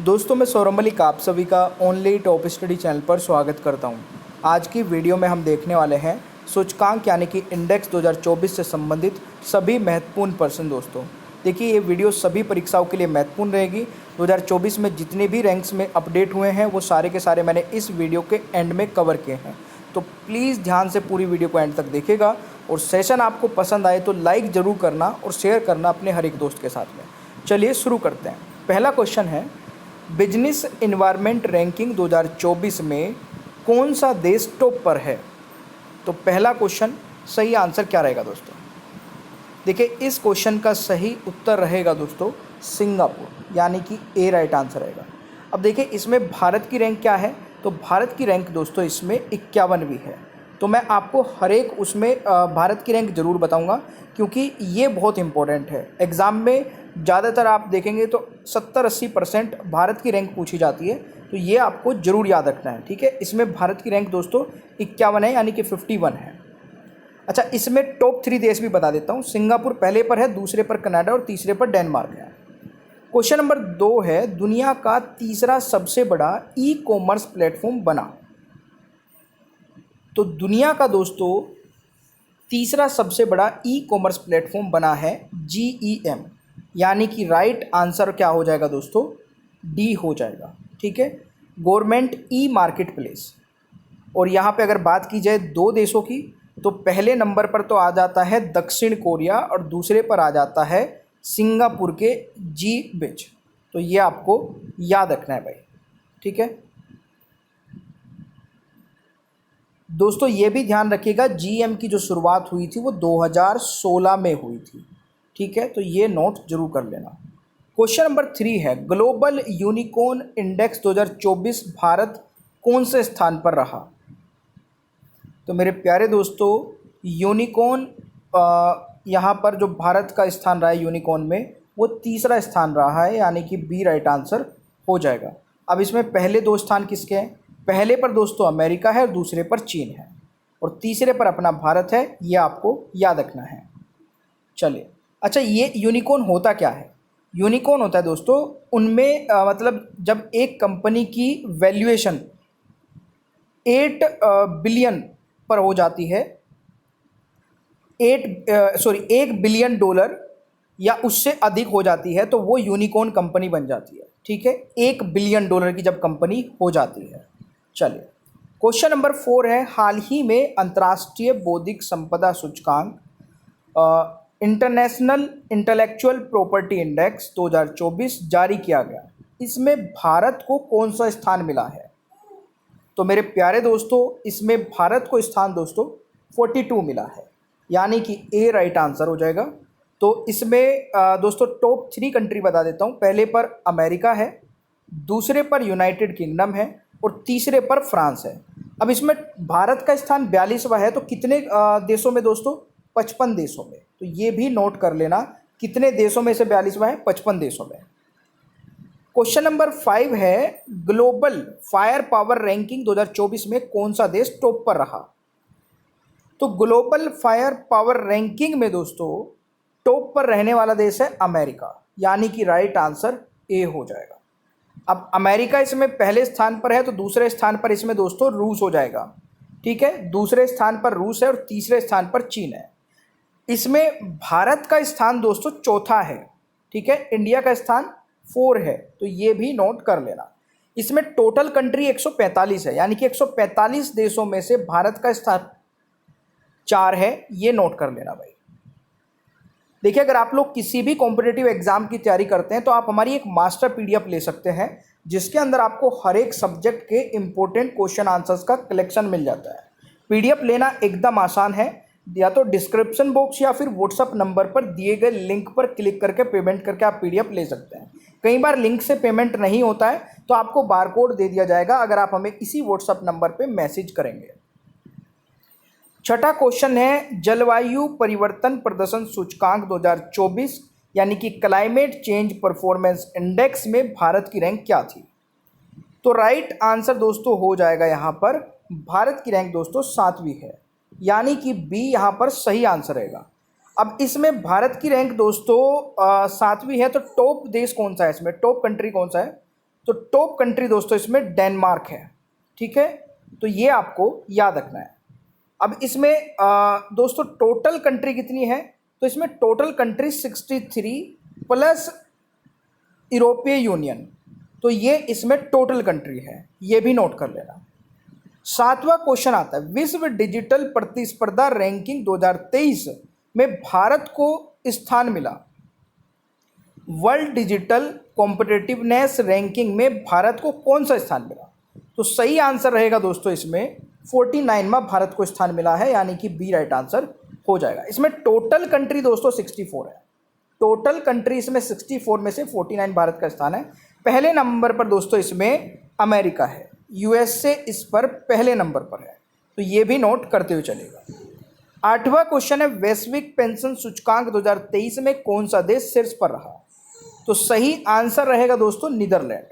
दोस्तों मैं सौरभ मलिक आप सभी का ओनली टॉप स्टडी चैनल पर स्वागत करता हूं। आज की वीडियो में हम देखने वाले हैं सूचकांक यानी कि इंडेक्स 2024 से संबंधित सभी महत्वपूर्ण प्रश्न। दोस्तों देखिए, ये वीडियो सभी परीक्षाओं के लिए महत्वपूर्ण रहेगी। 2024 में जितने भी रैंक्स में अपडेट हुए हैं वो सारे के सारे मैंने इस वीडियो के एंड में कवर किए हैं, तो प्लीज़ ध्यान से पूरी वीडियो को एंड तक देखिएगा। और सेशन आपको पसंद आए तो लाइक ज़रूर करना और शेयर करना अपने हर एक दोस्त के साथ में। चलिए शुरू करते हैं। पहला क्वेश्चन है, बिजनेस इन्वायरमेंट रैंकिंग 2024 में कौन सा देश टॉप पर है? तो पहला क्वेश्चन, सही आंसर क्या रहेगा दोस्तों? देखिए, इस क्वेश्चन का सही उत्तर रहेगा दोस्तों सिंगापुर, यानी कि ए राइट आंसर रहेगा। अब देखिए, इसमें भारत की रैंक क्या है? तो भारत की रैंक दोस्तों इसमें 51वीं है। तो मैं आपको हर एक उसमें भारत की रैंक ज़रूर बताऊंगा, क्योंकि ये बहुत इंपॉर्टेंट है। एग्ज़ाम में ज़्यादातर आप देखेंगे तो 70-80% भारत की रैंक पूछी जाती है, तो ये आपको ज़रूर याद रखना है, ठीक है। इसमें भारत की रैंक दोस्तों 51 है, यानी कि 51 है। अच्छा, इसमें टॉप 3 देश भी बता देता हूँ। सिंगापुर पहले पर है, दूसरे पर कनाडा और तीसरे पर डेनमार्क है। क्वेश्चन नंबर 2 है, दुनिया का तीसरा सबसे बड़ा ई कॉमर्स प्लेटफॉर्म बना। तो दुनिया का दोस्तों तीसरा सबसे बड़ा ई कॉमर्स प्लेटफॉर्म बना है GEM, यानी कि राइट आंसर क्या हो जाएगा दोस्तों? डी हो जाएगा, ठीक है। Government e market place. और यहाँ पे अगर बात की जाए दो देशों की, तो पहले नंबर पर तो आ जाता है दक्षिण कोरिया और दूसरे पर आ जाता है सिंगापुर के जी बिच। तो ये आपको याद रखना है भाई, ठीक है दोस्तों। ये भी ध्यान रखिएगा, GM की जो शुरुआत हुई थी वो 2016 में हुई थी, ठीक है। तो ये नोट जरूर कर लेना। क्वेश्चन नंबर 3 है, ग्लोबल यूनिकॉर्न इंडेक्स 2024 भारत कौन से स्थान पर रहा? तो मेरे प्यारे दोस्तों, यूनिकॉर्न यहाँ पर जो भारत का स्थान रहा है यूनिकॉर्न में, वो तीसरा स्थान रहा है, यानी कि बी राइट आंसर हो जाएगा। अब इसमें पहले दो स्थान किसके हैं? पहले पर दोस्तों अमेरिका है और दूसरे पर चीन है, और तीसरे पर अपना भारत है। ये आपको याद रखना है। चलिए, अच्छा, ये यूनिकॉर्न होता क्या है? यूनिकॉर्न होता है दोस्तों उनमें मतलब जब एक कंपनी की वैल्यूएशन 8 बिलियन पर हो जाती है, 1 बिलियन डॉलर या उससे अधिक हो जाती है, तो वो यूनिकॉर्न कंपनी बन जाती है, ठीक है। 1 बिलियन डॉलर की जब कंपनी हो जाती है। चलिए, क्वेश्चन नंबर 4 है, हाल ही में अंतर्राष्ट्रीय बौद्धिक संपदा सूचकांक इंटरनेशनल इंटेलेक्चुअल प्रॉपर्टी इंडेक्स 2024 जारी किया गया। इसमें भारत को कौन सा स्थान मिला है? तो मेरे प्यारे दोस्तों, इसमें भारत को स्थान दोस्तों 42 मिला है, यानी कि ए राइट आंसर हो जाएगा। तो इसमें दोस्तों टॉप 3 कंट्री बता देता हूँ। पहले पर अमेरिका है, दूसरे पर यूनाइटेड किंगडम है और तीसरे पर फ्रांस है। अब इसमें भारत का स्थान 42वां है, तो कितने देशों में दोस्तों? 55 देशों में। तो ये भी नोट कर लेना, कितने देशों में से 42वां है? 55 देशों में। क्वेश्चन नंबर 5 है, ग्लोबल फायर पावर रैंकिंग 2024 में कौन सा देश टॉप पर रहा? तो ग्लोबल फायर पावर रैंकिंग में दोस्तों टॉप पर रहने वाला देश है अमेरिका, यानी कि राइट आंसर ए हो जाएगा। अब अमेरिका इसमें पहले स्थान पर है, तो दूसरे स्थान पर इसमें दोस्तों रूस हो जाएगा, ठीक है। दूसरे स्थान पर रूस है और तीसरे स्थान पर चीन है। इसमें भारत का स्थान दोस्तों चौथा है, ठीक है। इंडिया का स्थान 4 है, तो ये भी नोट कर लेना। इसमें टोटल कंट्री 145 है, यानी कि 145 देशों में से भारत का स्थान 4 है, ये नोट कर लेना भाई। देखिए, अगर आप लोग किसी भी कॉम्पिटिटिव एग्जाम की तैयारी करते हैं तो आप हमारी एक मास्टर PDF ले सकते हैं, जिसके अंदर आपको हर एक सब्जेक्ट के इंपॉर्टेंट क्वेश्चन आंसर्स का कलेक्शन मिल जाता है। PDF लेना एकदम आसान है, या तो डिस्क्रिप्शन बॉक्स या फिर व्हाट्सअप नंबर पर दिए गए लिंक पर क्लिक करके पेमेंट करके आप PDF ले सकते हैं। कई बार लिंक से पेमेंट नहीं होता है, तो आपको बारकोड दे दिया जाएगा अगर आप हमें इसी व्हाट्सअप नंबर पर मैसेज करेंगे। छठा क्वेश्चन है, जलवायु परिवर्तन प्रदर्शन सूचकांक 2024 यानी कि क्लाइमेट चेंज परफॉर्मेंस इंडेक्स में भारत की रैंक क्या थी? तो राइट आंसर दोस्तों हो जाएगा यहाँ पर, भारत की रैंक दोस्तों 7वीं है, यानी कि बी यहाँ पर सही आंसर रहेगा। अब इसमें भारत की रैंक दोस्तों 7वीं है, तो टॉप देश कौन सा है? इसमें टॉप कंट्री कौन सा है? तो टॉप कंट्री दोस्तों इसमें डेनमार्क है। ठीक है, तो ये आपको याद रखना है। अब इसमें दोस्तों टोटल कंट्री कितनी है, तो इसमें टोटल कंट्री 63 प्लस यूरोपीय यूनियन, तो ये इसमें टोटल कंट्री है, ये भी नोट कर लेना। 7वां क्वेश्चन आता है, विश्व डिजिटल प्रतिस्पर्धा रैंकिंग 2023 में भारत को स्थान मिला। वर्ल्ड डिजिटल कॉम्पिटिटिवनेस रैंकिंग में भारत को कौन सा स्थान मिला? तो सही आंसर रहेगा दोस्तों इसमें 49वां भारत को स्थान मिला है, यानी कि बी राइट आंसर हो जाएगा। इसमें टोटल कंट्री दोस्तों 64 है, टोटल कंट्री इसमें 64 में से 49 भारत का स्थान है। पहले नंबर पर दोस्तों इसमें अमेरिका है, यूएसए इस पर पहले नंबर पर है, तो ये भी नोट करते हुए चलेगा। 8वां क्वेश्चन है, वैश्विक पेंशन सूचकांक 2023 में कौन सा देश शीर्ष पर रहा? तो सही आंसर रहेगा दोस्तों नीदरलैंड।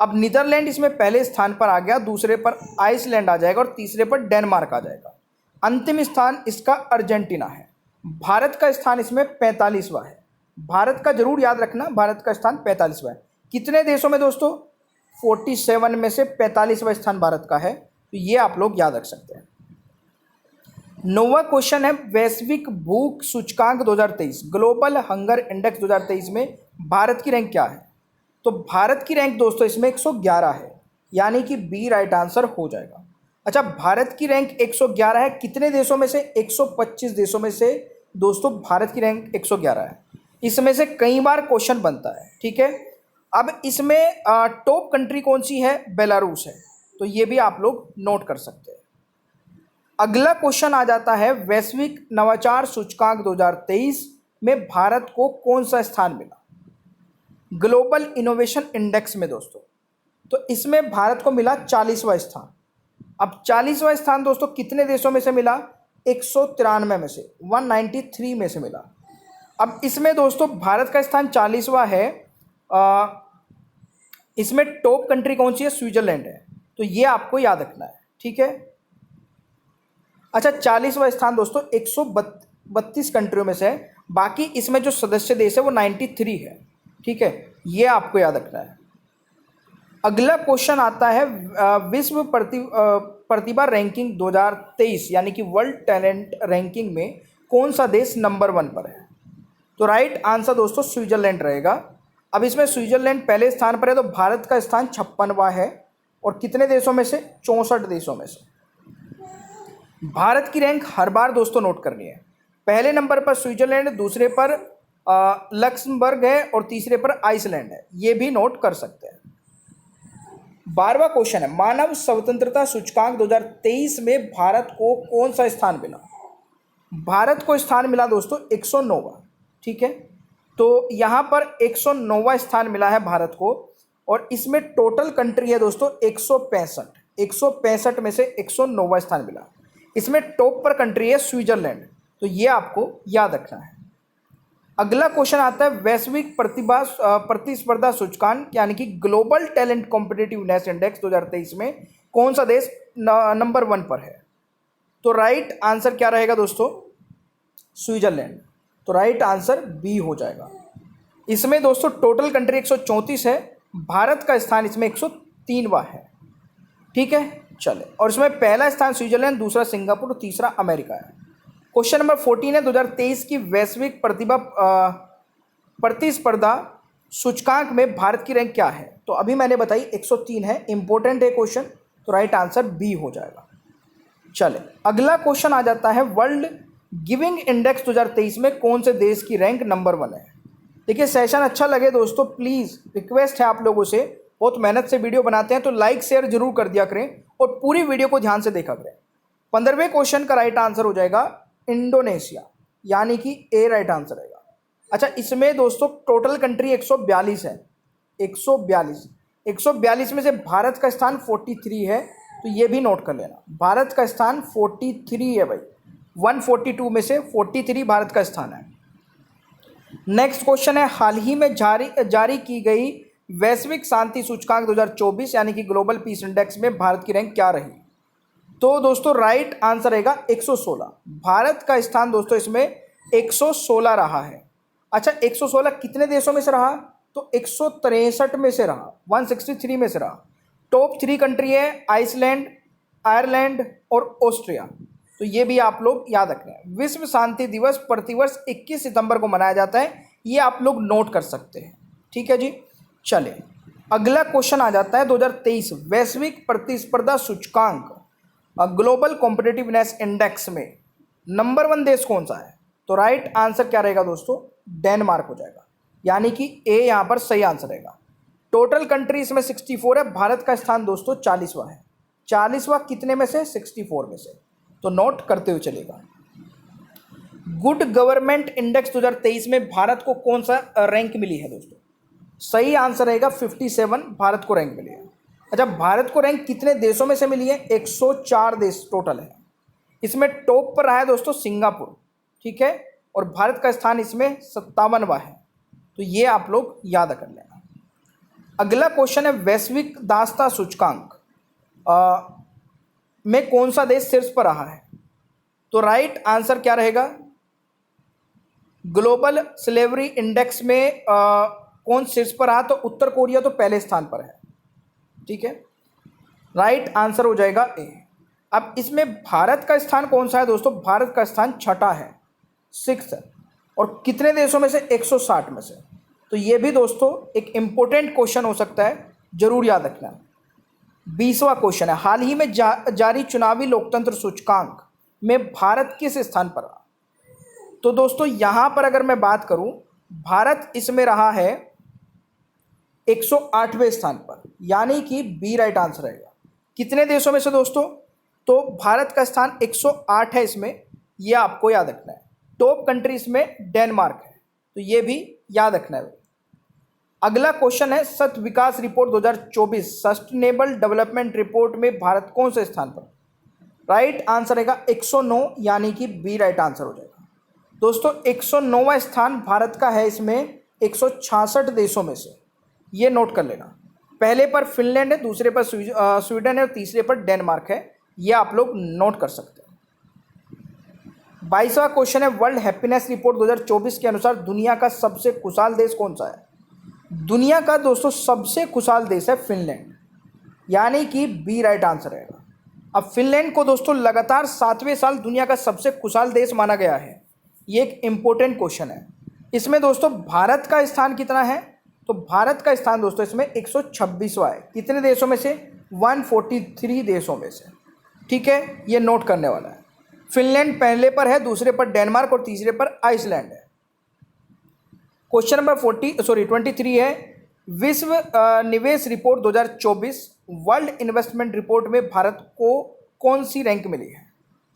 अब नीदरलैंड इसमें पहले स्थान पर आ गया, दूसरे पर आइसलैंड आ जाएगा और तीसरे पर डेनमार्क आ जाएगा। अंतिम स्थान इसका अर्जेंटीना है। भारत का स्थान इसमें 45वां है। भारत का जरूर याद रखना, भारत का स्थान 45वां है। कितने देशों में दोस्तों? 47 में से 45वां स्थान भारत का है, तो ये आप लोग याद रख सकते हैं। 9वां क्वेश्चन है, वैश्विक भूख सूचकांक 2023 ग्लोबल हंगर इंडेक्स 2023 में भारत की रैंक क्या है? तो भारत की रैंक दोस्तों इसमें 111 है, यानी कि बी राइट आंसर हो जाएगा। अच्छा, भारत की रैंक 111 है, कितने देशों में से? 125 देशों में से दोस्तों भारत की रैंक 111 है। इसमें से कई बार क्वेश्चन बनता है। ठीक है, अब इसमें टॉप कंट्री कौन सी है? बेलारूस है, तो ये भी आप लोग नोट कर सकते हैं। अगला क्वेश्चन आ जाता है, वैश्विक नवाचार सूचकांक 2023 में भारत को कौन सा स्थान मिला ग्लोबल इनोवेशन इंडेक्स में दोस्तों? तो इसमें भारत को मिला 40वां स्थान। अब 40वां स्थान दोस्तों कितने देशों में से मिला? 193 में से, 193 में से मिला। अब इसमें दोस्तों भारत का स्थान 40वां है, इसमें टॉप कंट्री कौन सी है? स्विट्जरलैंड है, तो ये आपको याद रखना है। ठीक है, अच्छा 40वां स्थान दोस्तों 132 कंट्रियों में से है, बाकी इसमें जो सदस्य देश है वो 93 है। ठीक है, ये आपको याद रखना है। अगला क्वेश्चन आता है, विश्व प्रतिभा रैंकिंग 2023 यानी कि वर्ल्ड टैलेंट रैंकिंग में कौन सा देश नंबर 1 पर है? तो राइट आंसर दोस्तों स्विट्जरलैंड रहेगा। अब इसमें स्विट्जरलैंड पहले स्थान पर है, तो भारत का स्थान 56वां है, और कितने देशों में से? 64 देशों में से। भारत की रैंक हर बार दोस्तों नोट करनी है। पहले नंबर पर स्विट्जरलैंड, दूसरे पर लक्समबर्ग है, और तीसरे पर आइसलैंड है, ये भी नोट कर सकते हैं। 12वां क्वेश्चन है, मानव स्वतंत्रता सूचकांक 2023 में भारत को कौन सा स्थान मिला? भारत को स्थान मिला दोस्तों 109वां। ठीक है, तो यहाँ पर 109वां स्थान मिला है भारत को, और इसमें टोटल कंट्री है दोस्तों 165। 165 में से 109वां स्थान मिला। इसमें टॉप पर कंट्री है स्विट्जरलैंड, तो ये आपको याद रखना है। अगला क्वेश्चन आता है, वैश्विक प्रतिस्पर्धा सूचकांक यानी कि ग्लोबल टैलेंट कॉम्पिटिटिवनेस इंडेक्स 2023 में कौन सा देश नंबर 1 पर है? तो राइट आंसर क्या रहेगा दोस्तों? स्विट्जरलैंड, तो राइट आंसर बी हो जाएगा। इसमें दोस्तों टोटल कंट्री 134 है, भारत का स्थान इसमें 103वां है। ठीक है, चले, और इसमें पहला स्थान स्विट्जरलैंड, दूसरा सिंगापुर, तीसरा अमेरिका है। क्वेश्चन नंबर 14 है, 2023 की वैश्विक प्रतिस्पर्धा सूचकांक में भारत की रैंक क्या है? तो अभी मैंने बताई 103 है, इंपॉर्टेंट है क्वेश्चन, तो राइट आंसर बी हो जाएगा। चले, अगला क्वेश्चन आ जाता है, वर्ल्ड गिविंग इंडेक्स 2023 में कौन से देश की रैंक नंबर 1 है? देखिए, सेशन अच्छा लगे दोस्तों, प्लीज़ रिक्वेस्ट है आप लोगों से, बहुत मेहनत से वीडियो बनाते हैं, तो लाइक शेयर जरूर कर दिया करें और पूरी वीडियो को ध्यान से देखा करें। 15वें क्वेश्चन का राइट आंसर हो जाएगा इंडोनेशिया, यानी कि ए राइट आंसर रहेगा। अच्छा, इसमें दोस्तों टोटल कंट्री 142 है, 142 में से भारत का स्थान 43 है, तो ये भी नोट कर लेना। भारत का स्थान 43 है भाई, 142 में से 43 भारत का स्थान है। नेक्स्ट क्वेश्चन है, हाल ही में जारी की गई वैश्विक शांति सूचकांक 2024 यानी कि ग्लोबल पीस इंडेक्स में भारत की रैंक क्या रही? तो दोस्तों राइट आंसर रहेगा 116। भारत का स्थान दोस्तों इसमें 116 रहा है। अच्छा, 116 कितने देशों में से रहा? तो 163 में से रहा, 163 में से रहा। टॉप 3 कंट्री है आइसलैंड, आयरलैंड और ऑस्ट्रिया, तो ये भी आप लोग याद रखना है। विश्व शांति दिवस प्रतिवर्ष 21 सितंबर को मनाया जाता है, ये आप लोग नोट कर सकते हैं। ठीक है जी, चलिए अगला क्वेश्चन आ जाता है 2023 वैश्विक प्रतिस्पर्धा सूचकांक ग्लोबल कॉम्पिटिटिवनेस इंडेक्स में नंबर 1 देश कौन सा है? तो राइट आंसर क्या रहेगा दोस्तों? डेनमार्क हो जाएगा, यानी कि ए यहाँ पर सही आंसर रहेगा। टोटल कंट्री इसमें 64 है, भारत का स्थान दोस्तों 40वां है। 40वां कितने में से? 64 में से, तो नोट करते हुए चलेगा। गुड गवर्नमेंट इंडेक्स 2023 में भारत को कौन सा रैंक मिली है दोस्तों? सही आंसर रहेगा 57 भारत को रैंक मिली है। अच्छा, भारत को रैंक कितने देशों में से मिली है? 104 देश टोटल है। इसमें टॉप पर रहा है दोस्तों सिंगापुर, ठीक है, और भारत का स्थान इसमें 57वां है, तो ये आप लोग याद कर लेना। अगला क्वेश्चन है वैश्विक दासता सूचकांक में कौन सा देश शीर्ष पर रहा है? तो राइट आंसर क्या रहेगा? ग्लोबल स्लेवरी इंडेक्स में कौन शीर्ष पर रहा? तो उत्तर कोरिया तो पहले स्थान पर है, ठीक है, राइट आंसर हो जाएगा ए। अब इसमें भारत का स्थान कौन सा है दोस्तों? भारत का स्थान 6ठा है, 6 है, और कितने देशों में से? 160 में से। तो ये भी दोस्तों एक इंपॉर्टेंट क्वेश्चन हो सकता है, जरूर याद रखना। 20वां क्वेश्चन है हाल ही में जारी चुनावी लोकतंत्र सूचकांक में भारत किस स्थान पर रहा? तो दोस्तों यहां पर अगर मैं बात करूं, भारत इसमें रहा है 108वें स्थान पर, यानी कि बी राइट आंसर रहेगा। कितने देशों में से दोस्तों? तो भारत का स्थान 108 है इसमें, यह आपको याद रखना है। टॉप कंट्रीज में डेनमार्क है, तो यह भी याद रखना है। अगला क्वेश्चन है सतत विकास रिपोर्ट 2024 सस्टेनेबल डेवलपमेंट रिपोर्ट में भारत कौन से स्थान पर? राइट आंसर रहेगा 109, यानी कि बी राइट आंसर हो जाएगा। दोस्तों 109वां स्थान भारत का है इसमें 166 देशों में से, ये नोट कर लेना। पहले पर फिनलैंड है, दूसरे पर स्वीडन है और तीसरे पर डेनमार्क है, ये आप लोग नोट कर सकते हैं। 22वां क्वेश्चन है वर्ल्ड हैप्पीनेस रिपोर्ट 2024 के अनुसार दुनिया का सबसे खुशहाल देश कौन सा है? दुनिया का दोस्तों सबसे खुशहाल देश है फिनलैंड, यानी कि बी राइट आंसर रहेगा। अब फिनलैंड को दोस्तों लगातार 7वें साल दुनिया का सबसे खुशहाल देश माना गया है, ये एक इम्पोर्टेंट क्वेश्चन है। इसमें दोस्तों भारत का स्थान कितना है? तो भारत का स्थान दोस्तों इसमें 126वां है। कितने देशों में से? 143 देशों में से, ठीक है, ये नोट करने वाला है। फिनलैंड पहले पर है, दूसरे पर डेनमार्क और तीसरे पर आइसलैंड है। क्वेश्चन नंबर 23 है विश्व निवेश रिपोर्ट 2024 वर्ल्ड इन्वेस्टमेंट रिपोर्ट में भारत को कौन सी रैंक मिली है?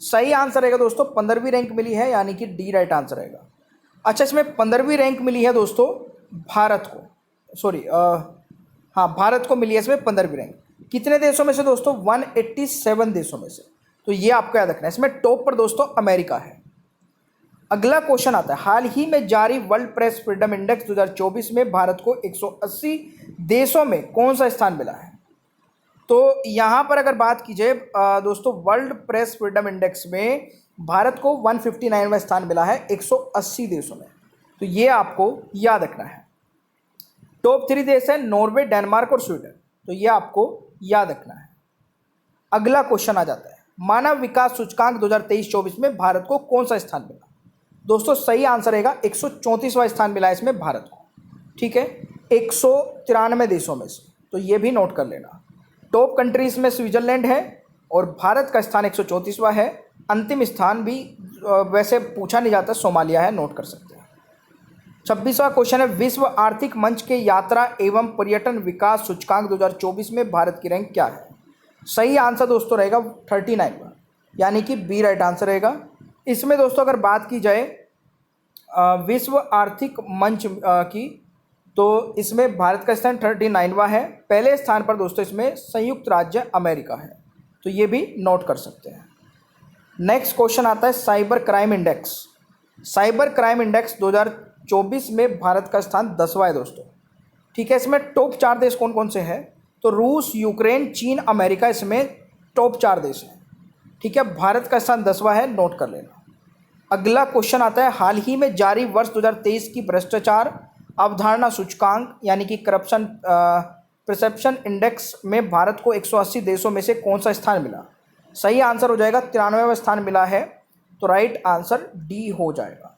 सही आंसर रहेगा दोस्तों 15वीं रैंक मिली है, यानी कि डी राइट आंसर रहेगा। अच्छा, इसमें 15वीं रैंक मिली है दोस्तों भारत को, भारत को मिली है इसमें 15वीं रैंक। कितने देशों में से दोस्तों? 187 देशों में से, तो ये आपको याद रखना है। इसमें टॉप पर दोस्तों अमेरिका है। अगला क्वेश्चन आता है हाल ही में जारी वर्ल्ड प्रेस फ्रीडम इंडेक्स 2024 में भारत को 180 देशों में कौन सा स्थान मिला है? तो यहाँ पर अगर बात की जाए दोस्तों वर्ल्ड प्रेस फ्रीडम इंडेक्स में भारत को 159वां स्थान मिला है 180 देशों में, तो ये आपको याद रखना है। टॉप 3 देश है नॉर्वे, डेनमार्क और स्वीडन, तो ये आपको याद रखना है। अगला क्वेश्चन आ जाता है मानव विकास सूचकांक 2023-24 में भारत को कौन सा स्थान मिला? दोस्तों सही आंसर रहेगा 134वां स्थान मिला है इसमें भारत को, ठीक है, 193 देशों में से, तो ये भी नोट कर लेना। टॉप कंट्रीज में स्विट्जरलैंड है और भारत का स्थान 134वां है। अंतिम स्थान भी वैसे पूछा नहीं जाता, सोमालिया है, नोट कर सकते हैं। 26वां क्वेश्चन है विश्व आर्थिक मंच के यात्रा एवं पर्यटन विकास सूचकांक 2024 में भारत की रैंक क्या है? सही आंसर दोस्तों रहेगा 39वां, यानी कि बी राइट आंसर रहेगा। इसमें दोस्तों अगर बात की जाए विश्व आर्थिक मंच की, तो इसमें भारत का स्थान 39वां है। पहले स्थान पर दोस्तों इसमें संयुक्त राज्य अमेरिका है, तो ये भी नोट कर सकते हैं। नेक्स्ट क्वेश्चन आता है cyber crime index. Cyber crime index 2024 में भारत का स्थान 10वां है दोस्तों, ठीक है। इसमें टॉप 4 देश कौन कौन से हैं? तो रूस, यूक्रेन, चीन, अमेरिका, इसमें टॉप 4 देश हैं, ठीक है। भारत का स्थान 10वां है, नोट कर लेना। अगला क्वेश्चन आता है हाल ही में जारी वर्ष 2023 की भ्रष्टाचार अवधारणा सूचकांक यानी कि करप्शन परसेप्शन इंडेक्स में भारत को 180 देशों में से कौन सा स्थान मिला? सही आंसर हो जाएगा 93वां स्थान मिला है, तो राइट आंसर डी हो जाएगा।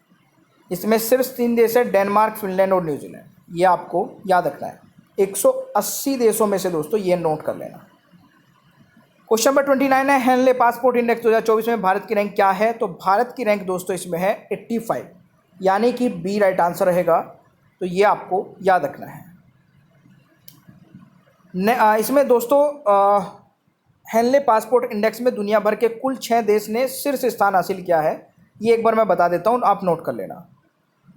इसमें सिर्फ 3 देश है, डेनमार्क, फिनलैंड और न्यूजीलैंड। ये आपको याद रखना है। 180 देशों में से दोस्तों ये नोट कर लेना। क्वेश्चन नंबर 29 है, हेनले पासपोर्ट इंडेक्स 2024 में भारत की रैंक क्या है? तो भारत की रैंक दोस्तों इसमें है 85, यानी कि बी राइट आंसर रहेगा, तो ये आपको याद रखना है। इसमें दोस्तों हेनले पासपोर्ट इंडेक्स में दुनिया भर के कुल 6 देश ने शीर्ष स्थान हासिल किया है। ये एक बार मैं बता देता हूँ, आप नोट कर लेना।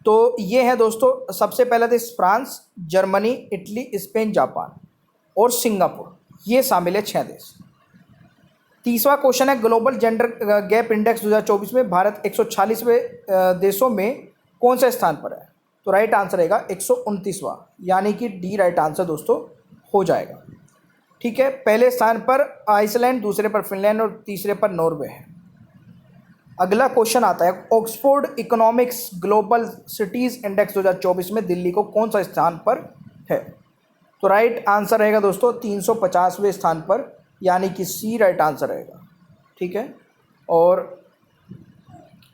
तो ये है दोस्तों, सबसे पहला देश France, Germany, Italy, Spain, Japan और सिंगापुर, ये शामिल है 6 देश। तीसरा क्वेश्चन है, ग्लोबल जेंडर गैप इंडेक्स 2024 में भारत 146वें देशों में कौन सा स्थान पर है? तो राइट आंसर रहेगा 129वां, यानी कि डी राइट आंसर दोस्तों हो जाएगा। ठीक है, पहले स्थान पर आइसलैंड, दूसरे पर फिनलैंड और तीसरे पर नॉर्वे है। अगला क्वेश्चन आता है, Oxford economics global cities index 2024 में दिल्ली को कौन सा स्थान पर है? तो राइट आंसर रहेगा दोस्तों 350वें स्थान पर, यानी कि सी राइट आंसर रहेगा। ठीक है, और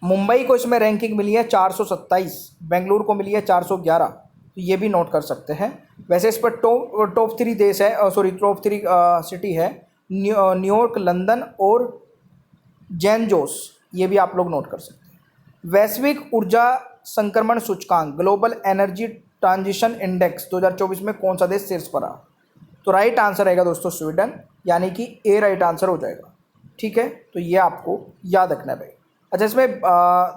मुंबई को इसमें रैंकिंग मिली है 427, बेंगलुरु को मिली है 411, तो ये भी नोट कर सकते हैं। वैसे इस पर टॉप 3 देश है, टॉप 3 सिटी है, न्यूयॉर्क, लंदन और जेनजोस, ये भी आप लोग नोट कर सकते हैं। वैश्विक ऊर्जा संक्रमण सूचकांक ग्लोबल एनर्जी ट्रांजिशन इंडेक्स 2024 में कौन सा देश शीर्ष पर रहा? तो राइट आंसर रहेगा दोस्तों स्वीडन, यानी कि ए राइट आंसर हो जाएगा। ठीक है, तो ये आपको याद रखना है भाई। अच्छा, इसमें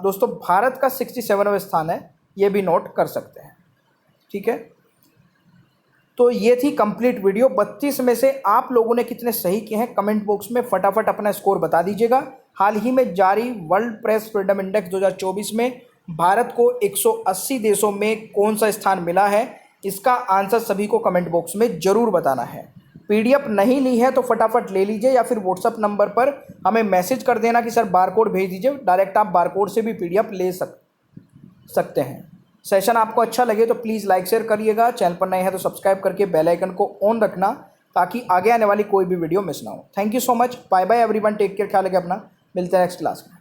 दोस्तों भारत का 67वां स्थान है, ये भी नोट कर सकते हैं। ठीक है, तो ये थी कंप्लीट वीडियो। 32 में से आप लोगों ने कितने सही किए हैं कमेंट बॉक्स में फटाफट अपना स्कोर बता दीजिएगा। हाल ही में जारी वर्ल्ड प्रेस फ्रीडम इंडेक्स 2024 में भारत को 180 देशों में कौन सा स्थान मिला है, इसका आंसर सभी को कमेंट बॉक्स में ज़रूर बताना है। पीडीएफ नहीं ली है तो फटाफट ले लीजिए, या फिर व्हाट्सअप नंबर पर हमें मैसेज कर देना कि सर बारकोड भेज दीजिए। डायरेक्ट आप बारकोड से भी पीडीएफ ले सकते हैं। सेशन आपको अच्छा लगे तो प्लीज़ लाइक शेयर करिएगा। चैनल पर नए हैं तो सब्सक्राइब करके बेल आइकन को ऑन रखना, ताकि आगे आने वाली कोई भी वीडियो मिस ना हो। Thank you so much, bye bye everyone, take care, ख्याल रखें अपना, मिलते हैं नेक्स्ट क्लास में।